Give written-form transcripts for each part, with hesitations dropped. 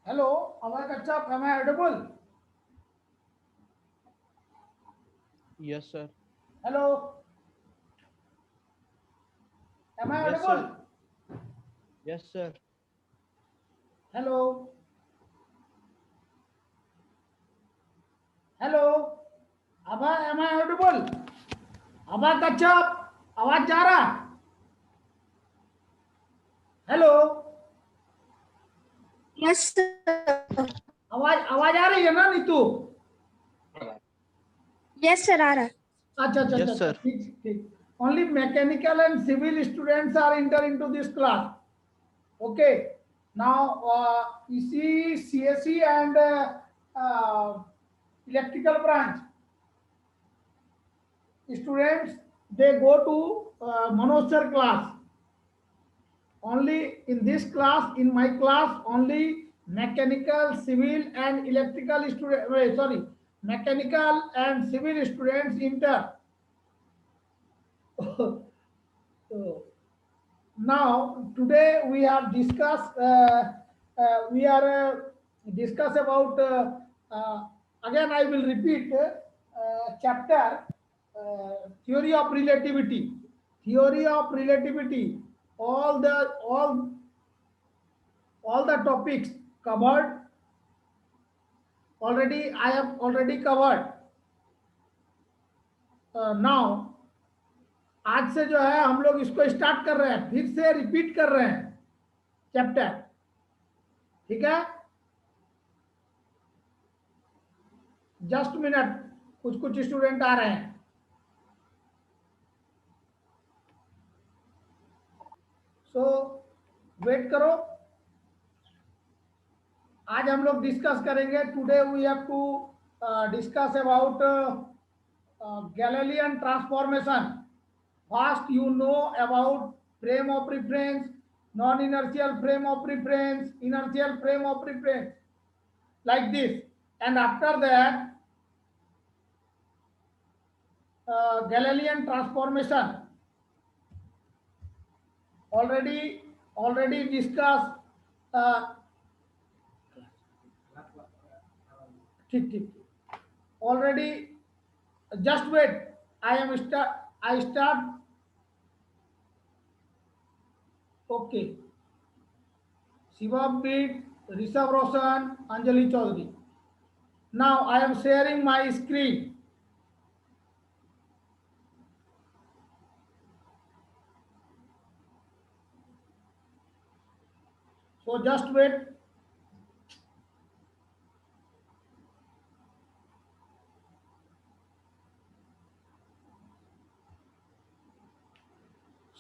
Hello, Amar Kachap, am I audible? Yes, sir. Hello, am I Yes, sir. audible? Yes, sir. Hello, hello, am I audible? Amar Kachap, आवाज जा रहा? Hello, Yes, sir. आवाज आवाज आ रही है ना Neetu? Yes, sir, आ रहा है. अच्छा अच्छा अच्छा Yes, अच्छा, sir. ठीक ठीक. Only mechanical and civil students are enter into this class. Okay. Now, you see CSE and electrical branch students, they go to Manoj sir class. Only in this class, in my class, only mechanical, civil, and electrical student. Sorry, mechanical and civil students enter. So, now today we have discussed. We are discuss about. Again, I will repeat chapter theory of relativity. Theory of relativity. All the all the topics covered already. I have already covered. Now आज से जो है हम लोग इसको start कर रहे हैं, फिर से रिपीट कर रहे हैं चैप्टर. ठीक है, जस्ट मिनट, कुछ कुछ स्टूडेंट आ रहे हैं. सो वेट करो. आज हम लोग डिस्कस करेंगे. Today we have to discuss about Galilean transformation. First, you know about frame of reference, non-inertial frame of reference, inertial frame of reference, like this. And after that, Galilean transformation. Already discussed. Uh, ठीक ठीक. Already, just wait. I start. Okay. Shiva Beat, Rishabh Roshan, Anjali Chaudhary. Now I am sharing my screen. So just wait.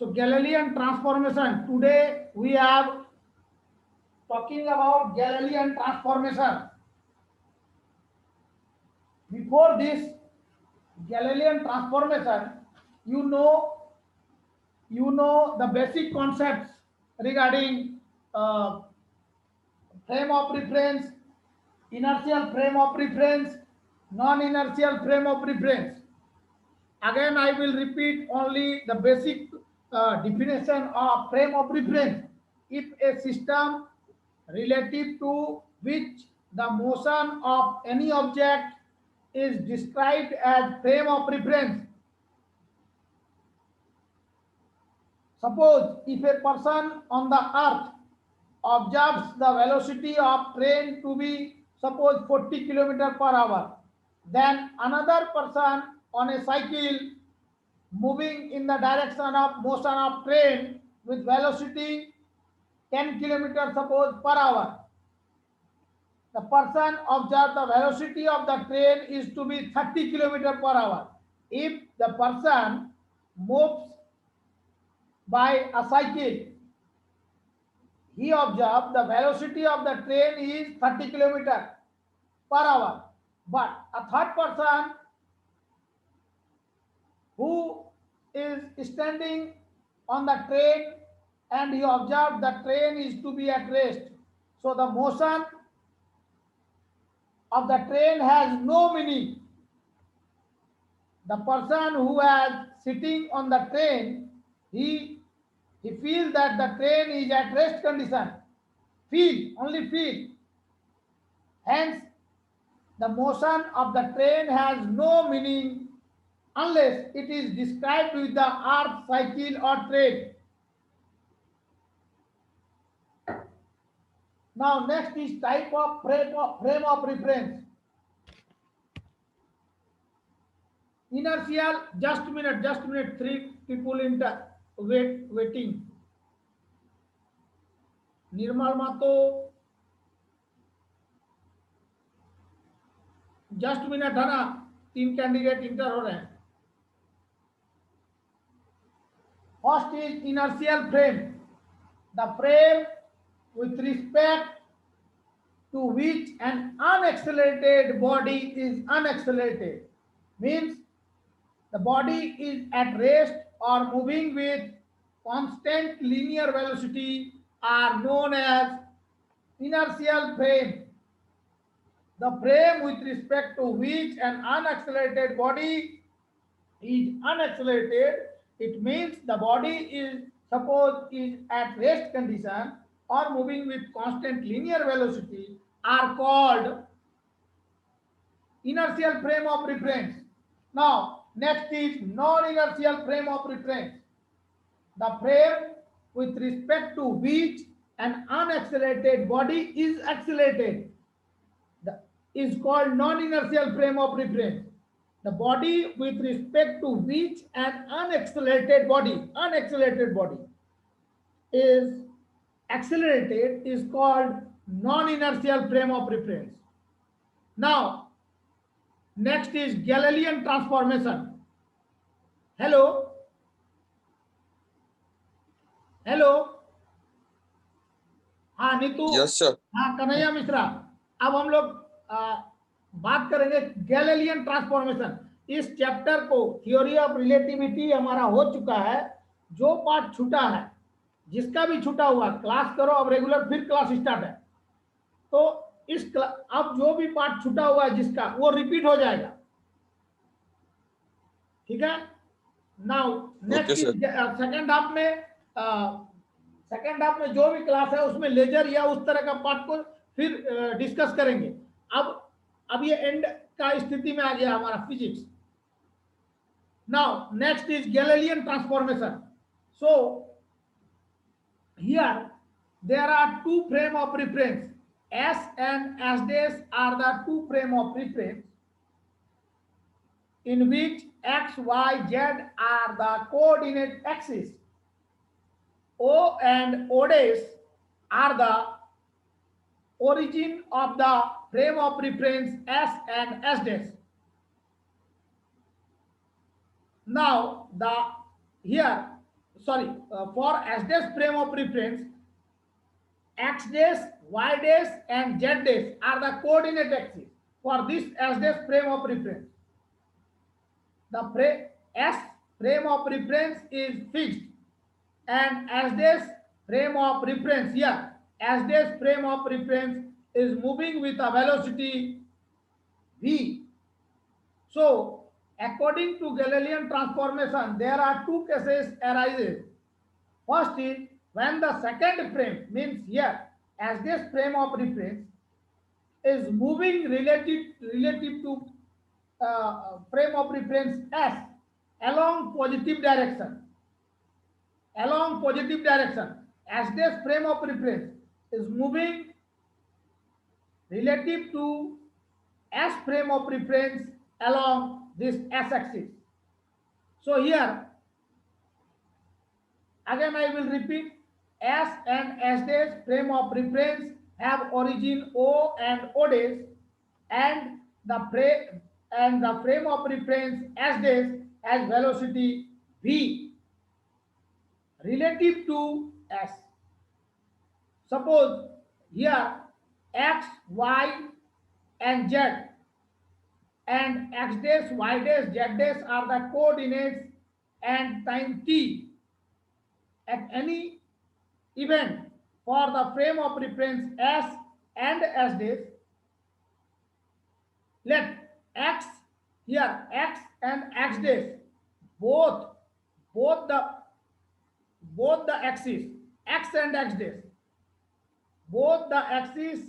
So Galilean transformation. Today we are talking about Galilean transformation. Before this Galilean transformation, you know the basic concepts regarding uh, frame of reference, inertial frame of reference, non-inertial frame of reference. Again, I will repeat only the basic definition of frame of reference. If a system relative to which the motion of any object is described as frame of reference. Suppose if a person on the earth observes the velocity of train to be suppose 40 kilometer per hour, then another person on a cycle moving in the direction of motion of train with velocity 10 kilometers suppose per hour. The person observed the velocity of the train is to be 30 kilometers per hour. If the person moves by a cycle, he observed the velocity of the train is 30 kilometers per hour. But a third person who is standing on the train and he observed the train is to be at rest. So the motion of the train has no meaning. The person who is sitting on the train, he feels that the train is at rest condition. Feel, only feel. Hence, the motion of the train has no meaning unless it is described with the earth, cycle or train. Now next is type of frame of reference. Inertial, just minute, three people in the waiting. Nirmal Mato, just minute है ना, तीन candidate inter हो रहे हैं. First is inertial frame, the frame with respect to which an unaccelerated body is unaccelerated, means the body is at rest or moving with constant linear velocity are known as inertial frame. The frame with respect to which an unaccelerated body is unaccelerated, it means the body is suppose is at rest condition or moving with constant linear velocity are called inertial frame of reference. Now next is non-inertial frame of reference, the frame with respect to which an unaccelerated body is accelerated is called non-inertial frame of reference. The body with respect to which an unaccelerated body is accelerated is called non-inertial frame of reference. Now, next is Galilean transformation. Hello? हाँ Neetu. Yes sir. हाँ कन्हैया मिश्रा. अब हम लोग बात करेंगे Galilean transformation. इस chapter को theory of relativity हमारा हो चुका है. जो पार्ट छूटा है, जिसका भी छूटा हुआ क्लास करो. अब रेगुलर फिर क्लास स्टार्ट है, तो इस अब जो भी पार्ट छूटा हुआ है जिसका, वो रिपीट हो जाएगा. ठीक है. नाउ नेक्स्ट सेकेंड हाफ में जो भी क्लास है उसमें लेजर या उस तरह का पार्ट को फिर डिस्कस करेंगे. अब ये एंड का स्थिति में आ गया हमारा physics. Now next is Galilean transformation. So here there are two frame of reference. S and S dash are the two frame of reference in which X, Y, Z are the coordinate axes. O and O dash are the origin of the frame of reference S and S dash. Now for S dash frame of reference, X dash, Y dash and Z dash are the coordinate axes for this S dash frame of reference. The S frame of reference is fixed and S dash frame of reference here, S dash frame of reference is moving with a velocity v. So according to Galilean transformation, there are two cases arises. First is when the second frame, means here as this frame of reference is moving relative to frame of reference S along positive direction, as this frame of reference is moving relative to S frame of reference along this S axis. So here again I will repeat, S and S dash frame of reference have origin O and O dash, and the frame of reference S dash has velocity v relative to S. Suppose here X, Y and Z and X dash, Y dash, Z dash are the coordinates and time t at any event for the frame of reference S and S dash. Let X here, X and X dash, both the axes, X and X dash, both the axes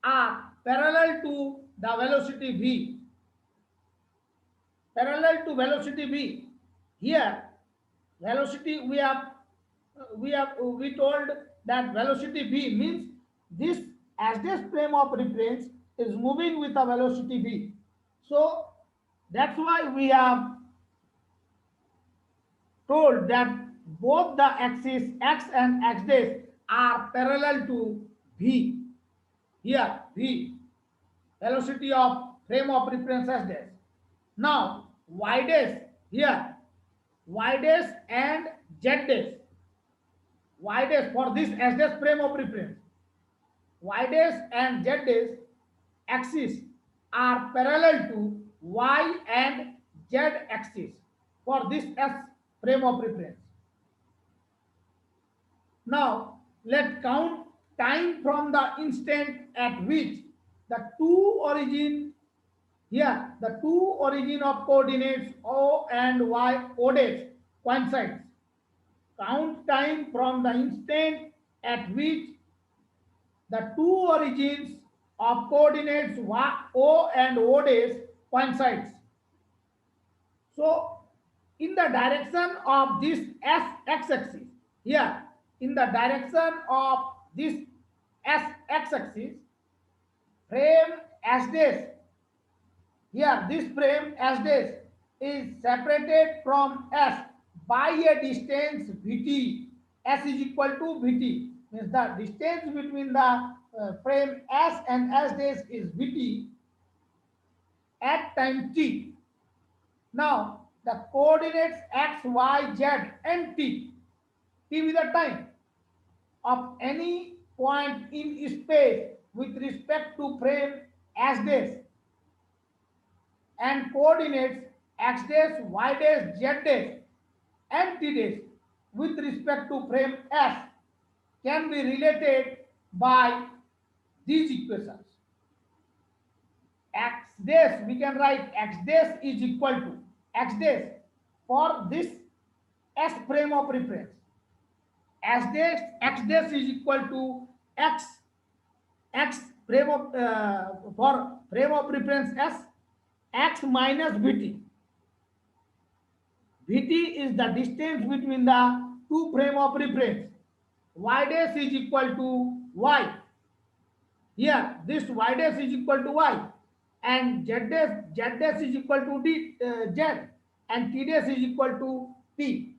are parallel to the velocity v, parallel to velocity v. Here velocity we told that velocity v means this, as this frame of reference is moving with a velocity v. So that's why we have told that both the axis x and x dash are parallel to v. Here v, velocity of frame of reference s dash. Now y dash, here y dash and z dash, y dash for this s dash frame of reference, y dash and z dash axis are parallel to y and z axis for this s frame of reference. Now let's count time from the instant at which the two origin, here the two origin of coordinates o and y o dash coincides. Count time from the instant at which the two origins of coordinates o and o dash coincides. So in the direction of this x-axis, here in the direction of this x-axis, frame s dash, here this frame s dash is separated from s by a distance vt. S is equal to vt, means the distance between the frame s and s dash is vt at time t. Now the coordinates x, y, z and t with the time of any point in space with respect to frame s dash and coordinates x dash, y dash, z dash and t dash with respect to frame s can be related by these equations. X dash, we can write x dash is equal to x dash for this s frame of reference, x dash is equal to x frame of for frame of reference s, x minus vt. Vt is the distance between the two frame of reference. Y dash is equal to y. Here this y dash is equal to y, and z dash is equal to z, and t dash is equal to t.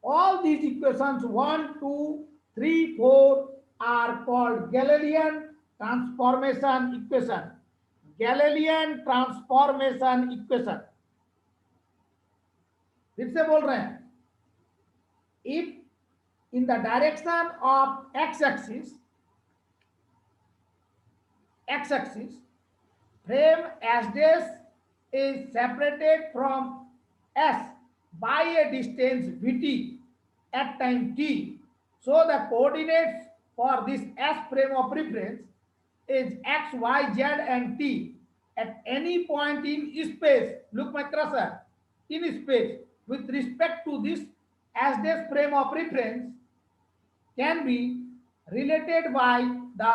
All these equations 1, 2, 3, 4 are called Galilean transformation equation. Galilean transformation equation. फिर से बोल रहे हैं, if in the direction of x-axis frame s dash is separated from s by a distance vt at time t, so the coordinates for this s frame of reference is x, y, z and t at any point in space. Look my cursor, in space with respect to this s dash frame of reference can be related by the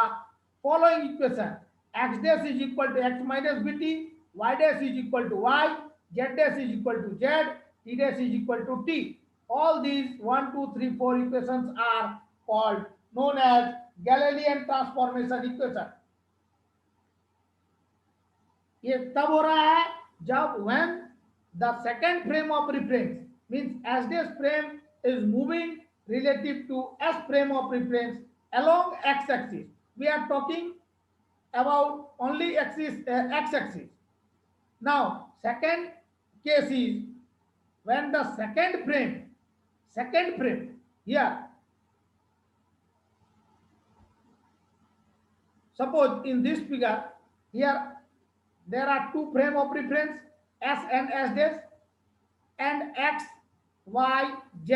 following equation: x dash is equal to x minus vt, y dash is equal to y, z dash is equal to z, t dash is equal to t. All these 1, 2, 3, 4 equations are called known as Galilean transformation equation. ये तब हो रहा है जब when the second frame of reference means s dash frame is moving relative to s frame of reference along x-axis. We are talking about only x-axis. Now second case is when the second frame here, suppose in this figure here there are two frame of reference s and s dash, and x, y, z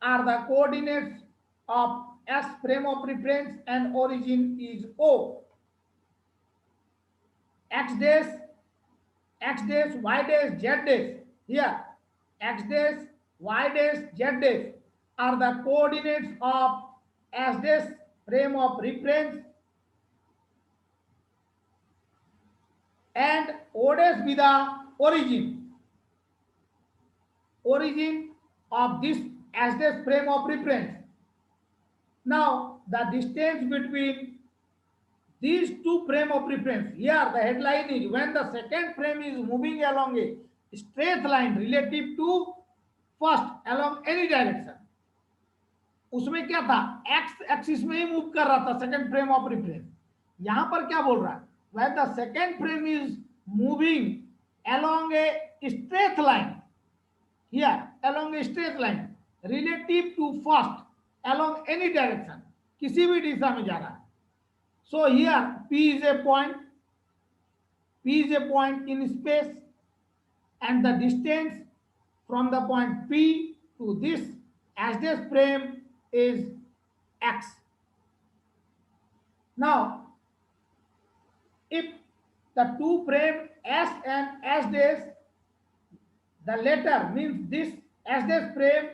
are the coordinates of s frame of reference and origin is o. X dash, y dash, z dash, here x dash, y dash, z dash are the coordinates of s dash frame of reference and O dash be the origin of this as dash frame of reference. Now the distance between these two frame of reference, here the headline is when the second frame is moving along a straight line relative to first along any direction. उसमें क्या था, x axis में ही move कर रहा था second frame of reference. यहां पर क्या बोल रहा है, when the second frame is moving along a straight line, here along a straight line relative to first along any direction, किसी भी दिशा में जा रहा है. So here P is a point in space and the distance from the point P to this as this frame is x. Now if the two frame S and S dash, the latter means this S dash frame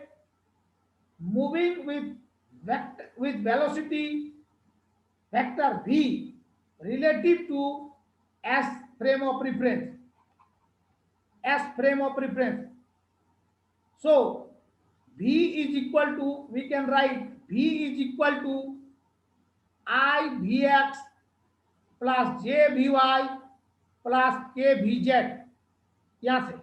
moving with velocity vector v relative to S frame of reference, so V is equal to, we can write V is equal to I Vx plus J Vy plus K Vz. यहाँ से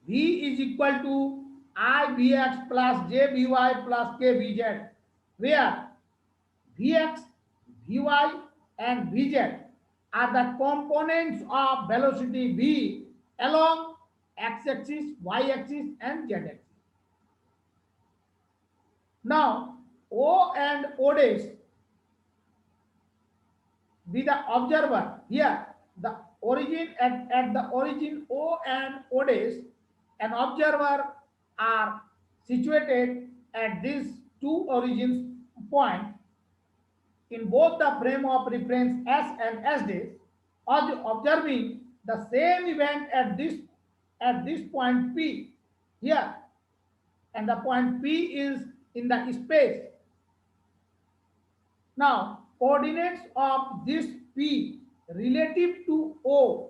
V is equal to I Vx plus J Vy plus K Vz, where Vx, Vy and Vz are the components of velocity v along x-axis, y-axis and z-axis. Now O and O dash be the observer. Here the origin at the origin O and O dash, an observer are situated at these two origins point in both the frame of reference S and S dash, observing the same event at this point P here, and the point P is in the space. Now coordinates of this P relative to O,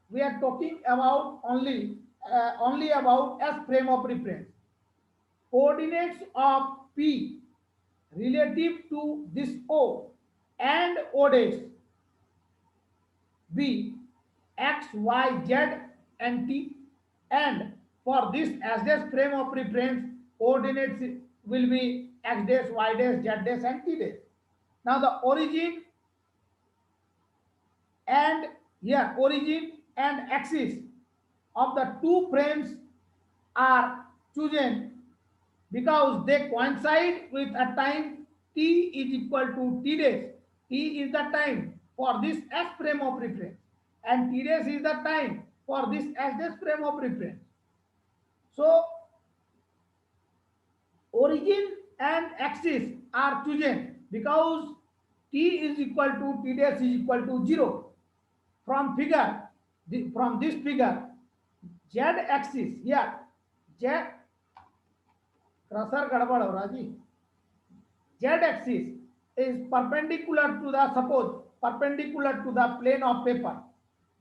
we are talking about only about S frame of reference. Coordinates of P relative to this O and O dash be x, y, z and t, and for this as dash frame of reference coordinates will be x dash, y dash, z dash and t dash. Now the origin and axis of the two frames are chosen because they coincide with a time t is equal to t dash. T is the time for this S frame of reference and t dash is the time for this S dash frame of reference. So origin and axis are chosen because t is equal to t dash is equal to 0. From this figure, z axis, here z crusher गड़बड़ हो रहा जी, z axis is perpendicular to the plane of paper.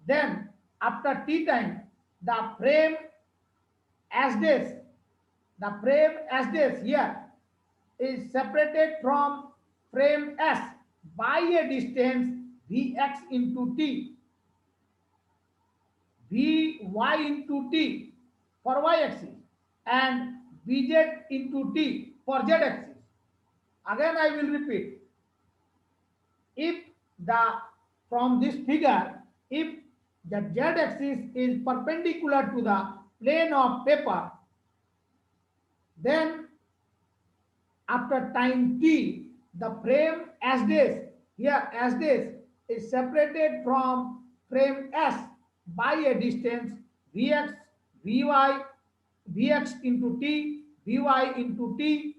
Then after t time the frame S dash here is separated from frame S by a distance Vx into t, Vy into t for y axis and Vz into t for z axis. Again I will repeat, if from this figure, if the z axis is perpendicular to the plane of paper, then after time t the frame S dash, here S dash is separated from frame S by a distance Vx, Vy, Vx into t, Vy into t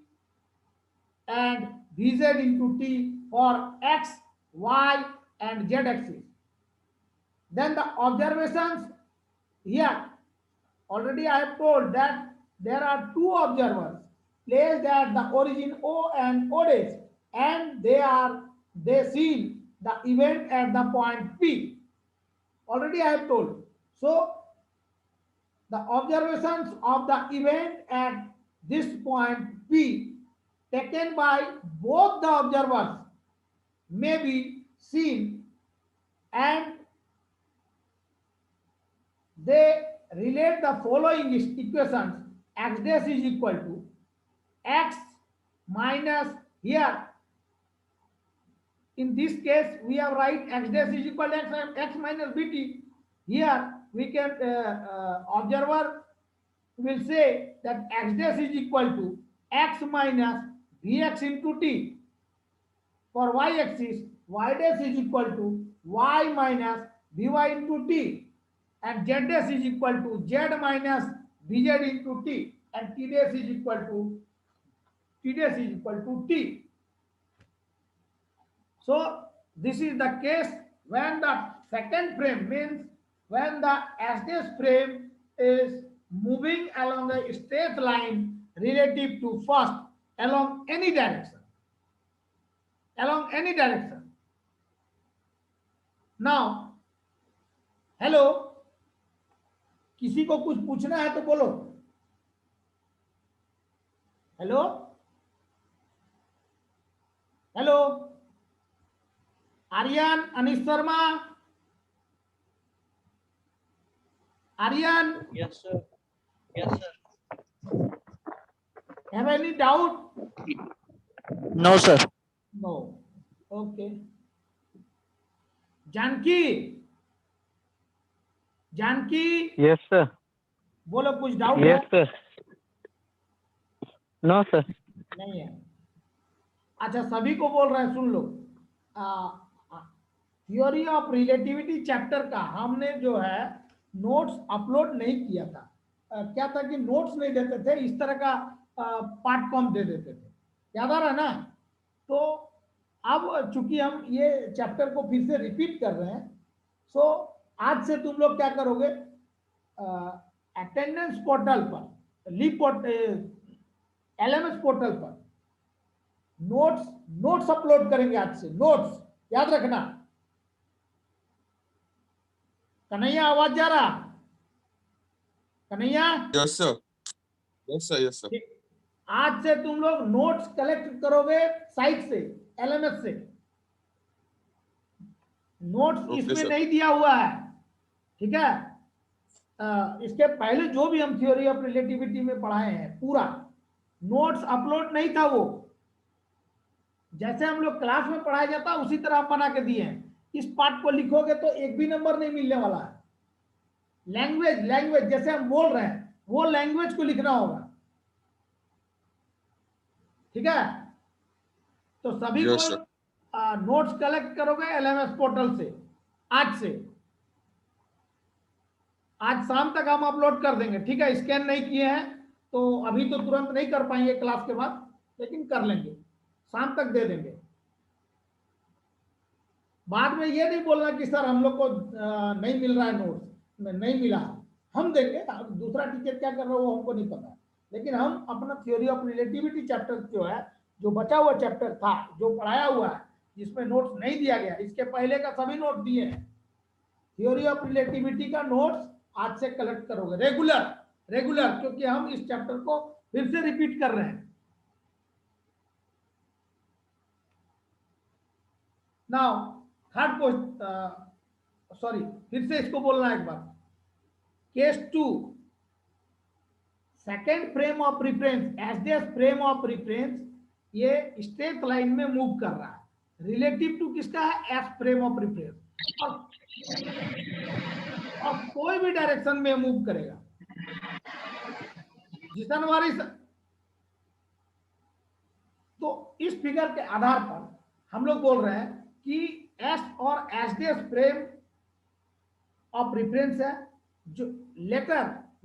and Vz into t for x, y and z axis. Then the observations, here already I have told that there are two observers placed at the origin O and O dash, and they seen the event at the point P. Already I have told. So the observations of the event at this point P taken by both the observers may be seen, and they relate the following equations: x dash is equal to x minus, here in this case we have write x dash is equal to x minus bt. Here we can observer will say that x dash is equal to x minus vx into t. For y axis, y dash is equal to y minus vy into t, and z dash is equal to z minus vz into t, and t dash is equal to t. So this is the case when the second frame, means when the s dash frame is moving along a straight line relative to first along any direction. Now, hello, किसी को कुछ पूछना है तो बोलो. Hello, Aryan, Anish Sharma, Aryan. Yes, sir. Yes, sir. Have any doubt? No, sir. No. Okay. Janaki, Yes, sir. बोलो, कुछ doubt Yes, है? sir. No, sir. नहीं है. अच्छा, सभी को बोल रहे हैं, सुन लो. थ्योरी ऑफ रिलेटिविटी चैप्टर का हमने जो है नोट्स अपलोड नहीं किया था. क्या था कि नोट्स नहीं देते थे, इस तरह का पार्ट कॉम दे देते थे, याद आ रहा है ना? तो अब चूंकि हम ये चैप्टर को फिर से रिपीट कर रहे हैं, सो आज से तुम लोग क्या करोगे, अटेंडेंस पोर्टल पर, एलएमएस पोर्टल पर नोट्स अपलोड करेंगे आज से. नोट्स याद रखना. कन्हैया, आवाज जा रहा? Kanhaiya, Yes, sir. Yes, sir. Yes, sir. आज से तुम लोग नोट्स कलेक्ट करोगे साइट से, एलएमएस से. नोट्स Okay, इसमें sir. नहीं दिया हुआ है, ठीक है? इसके पहले जो भी हम थ्योरी ऑफ रिलेटिविटी में पढ़ाए हैं पूरा नोट्स अपलोड नहीं था. वो जैसे हम लोग क्लास में पढ़ाया जाता उसी तरह हम बना के दिए हैं. इस पार्ट को लिखोगे तो एक भी नंबर नहीं मिलने वाला है. लैंग्वेज जैसे हम बोल रहे हैं वो लैंग्वेज को लिखना होगा, ठीक है? तो सभी Yes, को sir. नोट्स कलेक्ट करोगे एलएमएस पोर्टल से. आज से, आज शाम तक हम अपलोड कर देंगे, ठीक है? स्कैन नहीं किए हैं तो अभी तो तुरंत नहीं कर पाएंगे क्लास के बाद, लेकिन कर लेंगे, शाम तक दे देंगे. बाद में ये नहीं बोलना कि सर हम लोग को नहीं मिल रहा है, नोट्स नहीं मिला. हम देंगे. अब दूसरा टीचर क्या कर रहा है वो हमको नहीं पता, लेकिन हम अपना थ्योरी ऑफ रिलेटिविटी चैप्टर जो है, जो बचा हुआ चैप्टर था, जो पढ़ाया हुआ है, जिसमें नोट्स नहीं दिया गया, इसके पहले का सभी नोट दिए हैं. थ्योरी ऑफ रिलेटिविटी का नोट्स आज से कलेक्ट करोगे रेगुलर, क्योंकि हम इस चैप्टर को फिर से रिपीट कर रहे हैं. नाउ थर्ड क्वेश्चन, सॉरी, फिर से इसको बोलना एक बार. Case 2, second frame of reference, S dash frame of reference, ये स्ट्रेट लाइन में मूव कर रहा है. रिलेटिव टू किसका है? S frame of reference. और कोई भी डायरेक्शन में मूव करेगा. जिसनवारी. तो इस फिगर के आधार पर हम लोग बोल रहे हैं कि एस और S dash frame of reference है, जो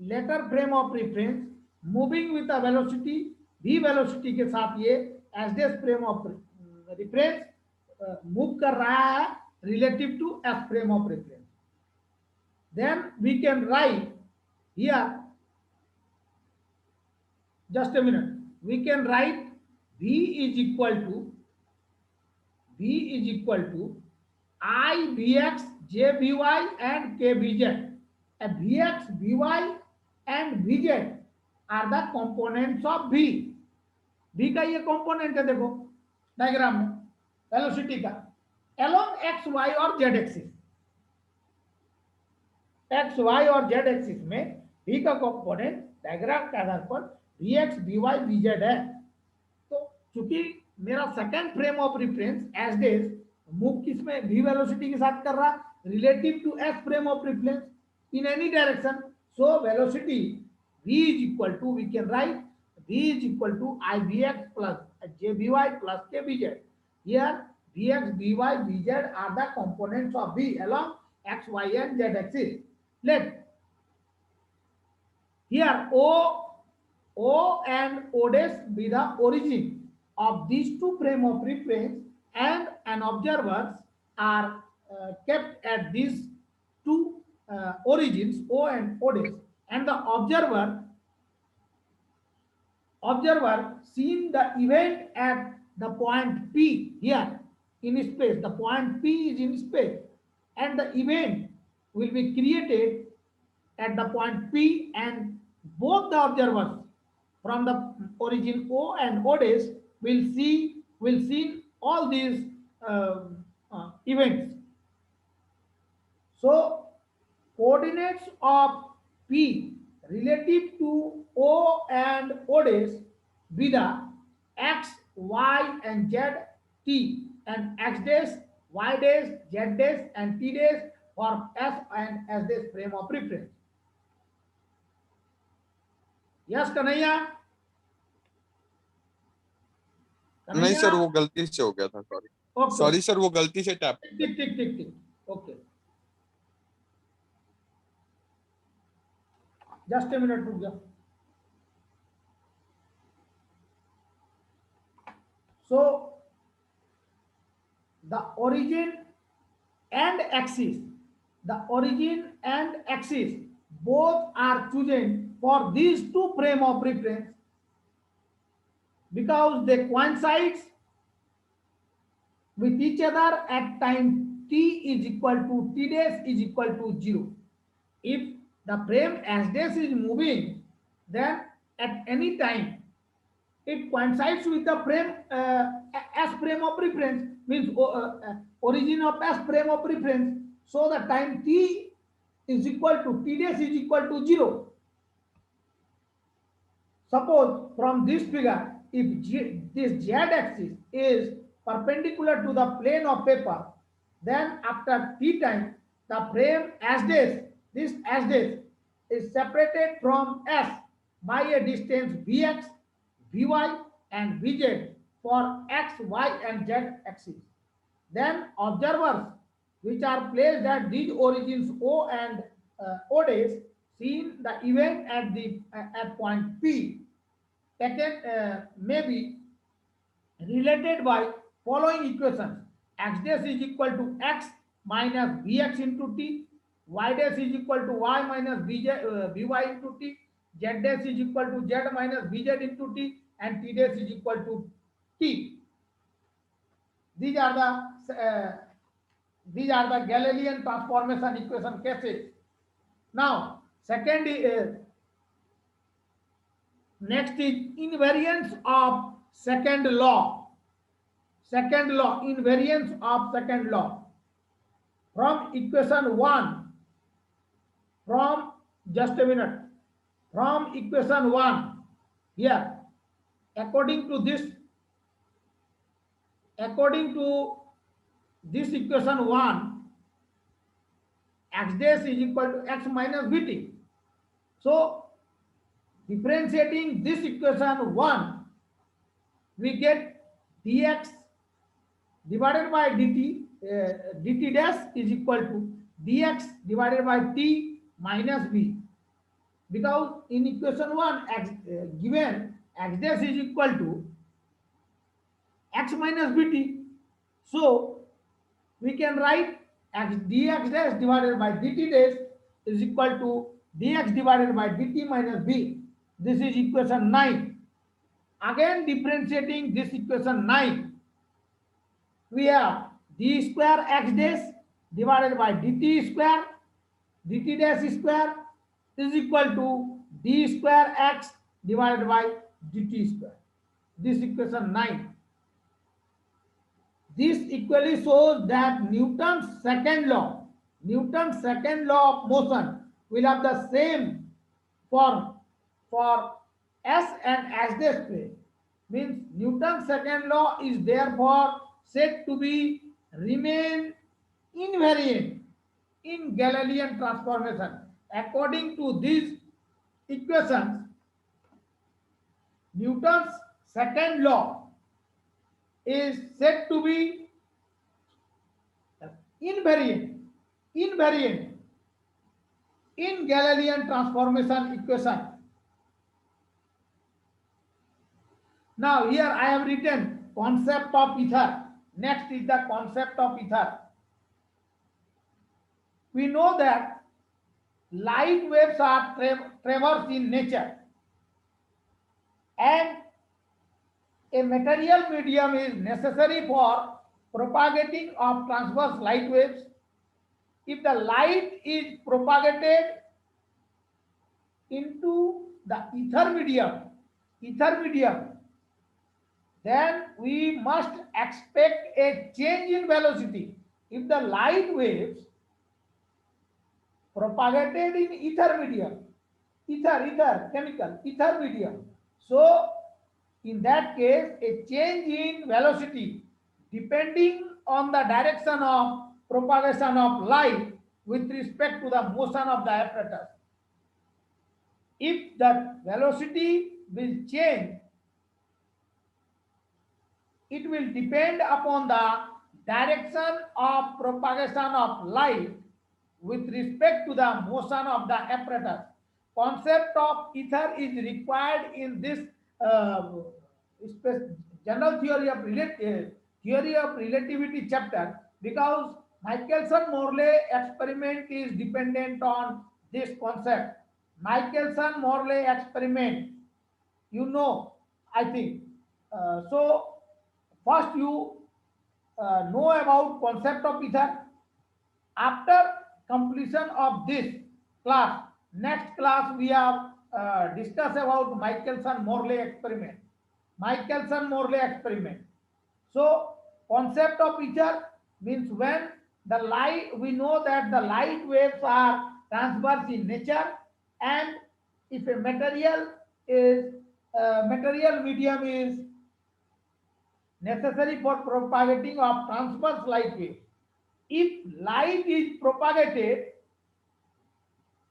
latter frame of reference moving with a velocity v velocity के साथ ये S dash frame of reference move कर रहा है relative to S frame of reference. Then we can write here, just a minute, we can write v is equal to I Vx, J Vy and K Vz. Vx, Vy and Vz are the components of V. V का ये component है, देखो diagram में velocity का, along x, y और z axis, x Y और Z axis में v का कंपोनेंट डायग्राम के आधार पर vx, vy, vz है। तो चूंकि मेरा second frame of reference S dash move किस में, v वेलोसिटी के साथ कर रहा, relative to S frame of reference in any direction. So velocity v is equal to, we can write v is equal to ivx plus jvy plus kvz. Here vx, vy, vz are the components of v along x, y and z axis. Let here o and o dash be the origin of these two frame of reference, and an observers are kept at these two origins o and o dash, and the observer seen the event at the point P here in space. The point P is in space, and the event will be created at the point P, and both the observers from the origin O and O dash will see all these events. So coordinates of P relative to O and O dash be the x, y and z t, and x dash, y dash, z dash and t dash for s and s dash frame of reference. Yes, Kanhaiya? नहीं sir, वो गलती से हो गया था, sorry. Okay. Sorry sir, वो गलती से टैप। ठीक ठीक ठीक ठीक, ओके, जस्ट ए मिनट रुक जा। So the origin and axis, both are chosen for these two frame of reference because they coincides with each other at time t is equal to t dash is equal to 0. If the frame s dash is moving, then at any time it coincides with the frame s frame of reference, means origin of s frame of reference. So the time t is equal to t dash is equal to 0. Suppose from this figure, if this z axis is perpendicular to the plane of paper, then after t time the frame s dash, this s dash is separated from s by a distance vx, vy and vz for x, y and z axis. Then observers which are placed at these origins o and o dash seen the event at the at point p taken may be related by following equations: x dash is equal to x minus vx into t, y dash is equal to y minus vy into t, z dash is equal to z minus vz into t, and t dash is equal to t. These are the Galilean transformation equation cases. Now second is next is invariance of second law. Invariance of second law from equation 1, from just a minute, from equation 1 here, according to this equation 1, x dash is equal to x minus vt. So differentiating this equation 1, we get dx divided by dt, dt dash is equal to dx divided by t minus v, because in equation 1 x given x dash is equal to x minus vt, so we can write x dx dash divided by dt dash is equal to dx divided by dt minus v. This is equation 9. Again differentiating this equation 9, we have d square x dash divided by dt square dt dash square is equal to d square x divided by dt square. This equation 9. This equally shows that Newton's second law of motion will have the same form for S and S dash plane. Means Newton's second law is therefore said to be remain invariant in Galilean transformation. According to these equations, Newton's second law is said to be invariant in Galilean transformation equation. Now here I have written concept of ether. Next is the concept of ether. We know that light waves are traversed in nature, and a material medium is necessary for propagating of transverse light waves. If the light is propagated into the ether medium, then we must expect a change in velocity. If the light waves propagated in ether medium, chemical ether medium, so in that case a change in velocity depending on the direction of propagation of light with respect to the motion of the apparatus. If the velocity will change, it will depend upon the direction of propagation of light with respect to the motion of the apparatus. Concept of ether is required in this general theory of relativity chapter, because Michelson-Morley experiment is dependent on this concept. Michelson-Morley experiment, you know, I think. So first you know about concept of ether. After completion of this class, next class we have discuss about Michelson-Morley experiment. So concept of ether means when the light, we know that the light waves are transverse in nature, and if a material medium is necessary for propagating of transverse light wave. If light is propagated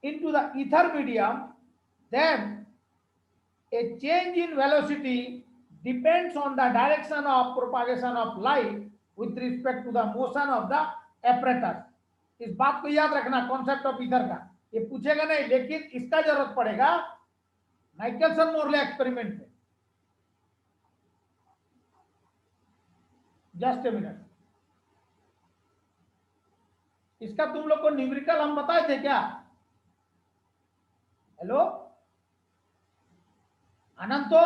into the ether medium, then a change in velocity depends on the direction of propagation of light with respect to the motion of the apparatus. इस बात को याद रखना concept of ether का, ये पूछेगा नहीं, लेकिन इसका जरूरत पड़ेगा माइकलसन मोरले एक्सपेरिमेंट में. जस्ट ए मिनट, इसका तुम लोग को न्यूमेरिकल हम बताए थे क्या? हेलो अनंतो,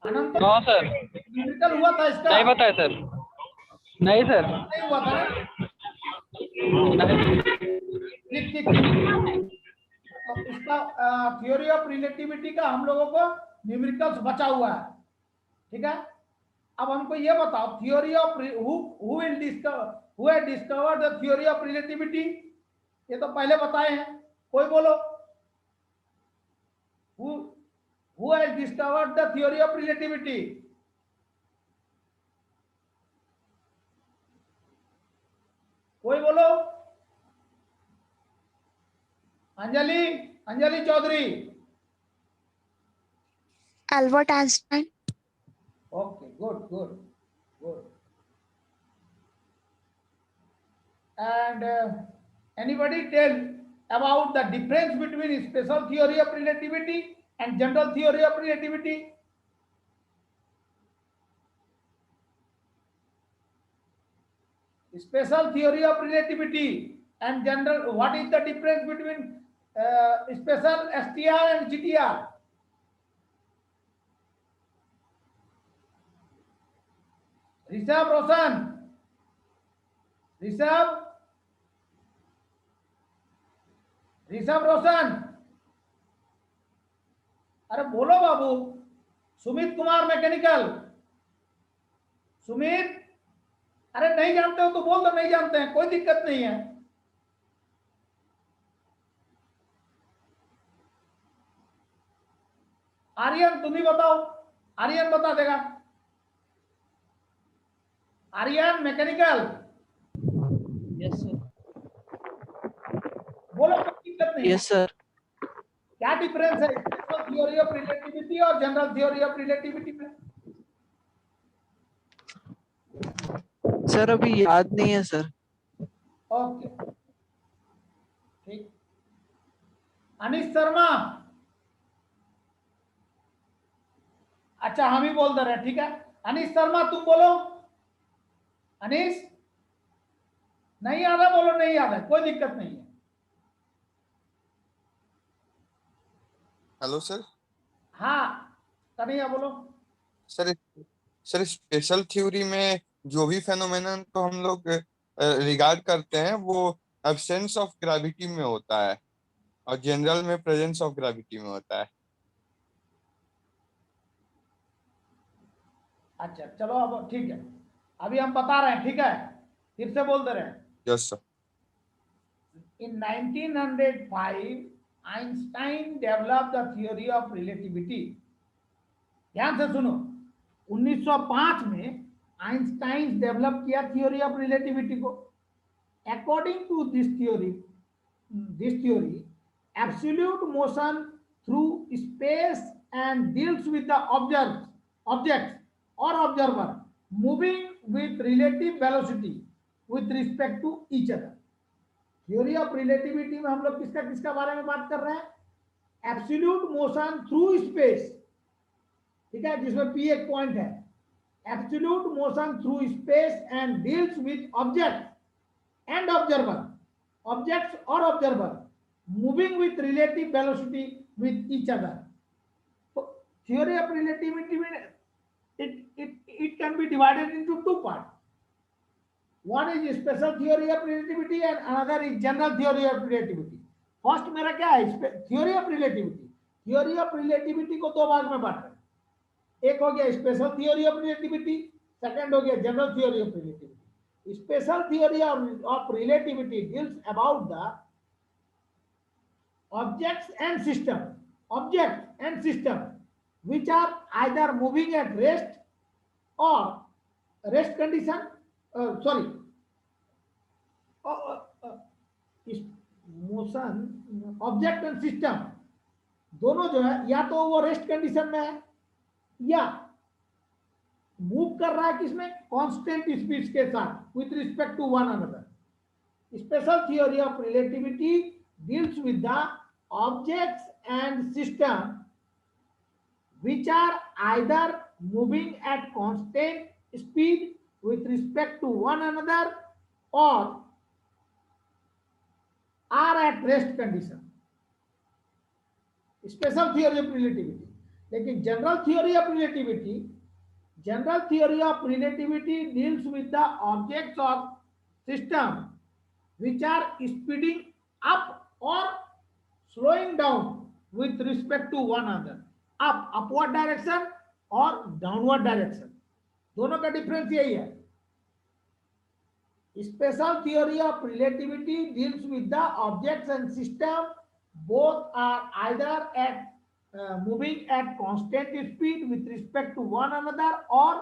नो सर, न्यूमेरिकल हुआ था इसका? नहीं बताया सर. नहीं सर, नहीं हुआ था. ठीक ठीक. तो इसका थ्योरी ऑफ रिलेटिविटी का हम लोगों को न्यूमेरिकल्स बचा हुआ है. ठीक है, अब हमको ये बताओ theory of who has discovered the theory of relativity? ये तो पहले बताए हैं, कोई बोलो. Who has discovered the theory of relativity? कोई बोलो. Anjali Chaudhary. Albert Einstein. Okay, good. And anybody tell about the difference between special theory of relativity and general theory of relativity? Special theory of relativity and general, what is the difference between special STR and GTR? Rishabh रोशन, ऋषभ ऋषभ रोशन, अरे बोलो बाबू। Sumit Kumar mechanical, Sumit, अरे नहीं जानते हो तो बोल दो नहीं जानते हैं, कोई दिक्कत नहीं है। आर्यन तुम ही बताओ, आर्यन बता देगा। Aryan mechanical, yes sir. बोलो, कोई दिक्कत नहीं। Yes sir. क्या डिफरेंस है स्पेशल थ्योरी ऑफ रिलेटिविटी और जनरल थ्योरी ऑफ रिलेटिविटी में? सर अभी याद नहीं है सर। ओके, ठीक। अनिश शर्मा, अच्छा हम ही बोल दे रहे हैं, ठीक है। अनिश शर्मा तुम बोलो। अनिश, नहीं याद है बोलो, नहीं याद है, कोई दिक्कत नहीं है। Hello sir. हाँ कन्हैया बोलो। सर सर स्पेशल थ्योरी में जो भी फेनोमेनन को हम लोग रिगार्ड करते हैं वो एब्सेंस ऑफ ग्रेविटी में होता है और जनरल में प्रेजेंस ऑफ ग्रेविटी में होता है। अच्छा चलो अब ठीक है, अभी हम बता रहे हैं, ठीक है, फिर से बोल दे रहे हैं। Yes sir. In 1905, Einstein developed the theory of relativity. ध्यान से सुनो, 1905 में आइंस्टाइन डेवलप किया थियोरी ऑफ रिलेटिविटी को। According to this theory, absolute motion through space and deals with the objects और observer moving with relative velocity with respect to each other. Theory of relativity में हम लोग किसका किसका बारे में बात कर रहे हैं? एब्सोल्यूट मोशन थ्रू स्पेस, ठीक है, जिसमें पी एक पॉइंट है। Absolute motion through space and deals with object and observer, objects और observer moving with relative velocity with each other. तो थ्योरी ऑफ रिलेटिविटी में it can be divided into two parts. One is special theory of relativity and another is general theory of relativity. First मेरा क्या है? Theory of relativity. Theory of relativity को दो भाग में बांट रहे हैं, एक हो गया special theory of relativity, second हो गया general theory of relativity. Special theory of relativity deals about the objects and system which are either moving at rest or rest condition, motion object and system दोनों जो है या तो वो rest condition में है या मूव कर रहा है किसमें? कांस्टेंट स्पीड के साथ with respect to one another. Special theory of relativity deals with the objects and system which are either moving at constant speed with respect to one another or are at rest condition. Special theory of relativity. लेकिन general theory of relativity deals with the objects of system which are speeding up or slowing down with respect to one another. Up upward direction और downward direction, दोनों का difference यही है। Special theory of relativity deals with the objects and system both are either at moving at constant speed with respect to one another or